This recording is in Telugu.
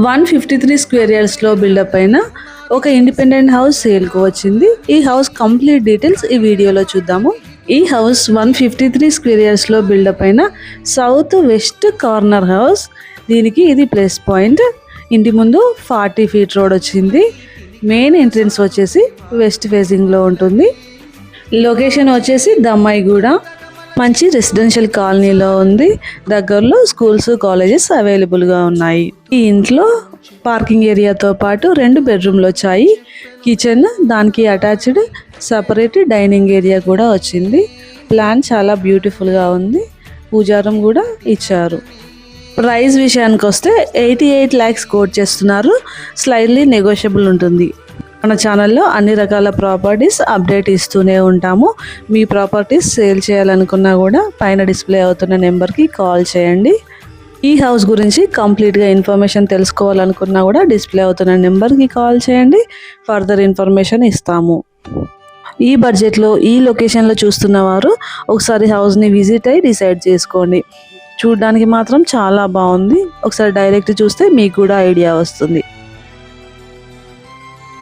153 స్క్వేర్ యార్డ్స్లో బిల్డప్ అయిన ఒక ఇండిపెండెంట్ హౌస్ సేల్కు వచ్చింది. ఈ హౌస్ కంప్లీట్ డీటెయిల్స్ ఈ వీడియోలో చూద్దాము. ఈ హౌస్ 153 స్క్వేర్ యార్డ్స్లో బిల్డప్ అయిన సౌత్ వెస్ట్ కార్నర్ హౌస్. దీనికి ఇది ప్లస్ పాయింట్. ఇంటి ముందు 40 ఫీట్ రోడ్ వచ్చింది. మెయిన్ ఎంట్రన్స్ వచ్చేసి వెస్ట్ ఫేసింగ్లో ఉంటుంది. లొకేషన్ వచ్చేసి దమ్మాయిగూడ. మంచి రెసిడెన్షియల్ కాలనీలో ఉంది. దగ్గరలో స్కూల్స్, కాలేజెస్ అవైలబుల్గా ఉన్నాయి. ఈ ఇంట్లో పార్కింగ్ ఏరియాతో పాటు 2 బెడ్రూమ్లు వచ్చాయి. కిచెన్, దానికి అటాచ్డ్ సపరేట్ డైనింగ్ ఏరియా కూడా వచ్చింది. ప్లాన్ చాలా బ్యూటిఫుల్గా ఉంది. పూజా రూమ్ కూడా ఇచ్చారు. ప్రైస్ విషయానికి వస్తే 88 lakhs కోట్ చేస్తున్నారు. స్లైడ్లీ నెగోషియబుల్ ఉంటుంది. మన ఛానల్లో అన్ని రకాల ప్రాపర్టీస్ అప్డేట్ ఇస్తూనే ఉంటాము. మీ ప్రాపర్టీస్ సేల్ చేయాలనుకున్నా కూడా పైన డిస్ప్లే అవుతున్న నెంబర్కి కాల్ చేయండి. ఈ హౌస్ గురించి కంప్లీట్గా ఇన్ఫర్మేషన్ తెలుసుకోవాలనుకున్నా కూడా డిస్ప్లే అవుతున్న నెంబర్కి కాల్ చేయండి. ఫర్దర్ ఇన్ఫర్మేషన్ ఇస్తాము. ఈ బడ్జెట్లో ఈ లొకేషన్లో చూస్తున్న వారు ఒకసారి హౌస్ని విజిట్ అయ్యి డిసైడ్ చేసుకోండి. చూడడానికి మాత్రం చాలా బాగుంది. ఒకసారి డైరెక్ట్ చూస్తే మీకు కూడా ఐడియా వస్తుంది.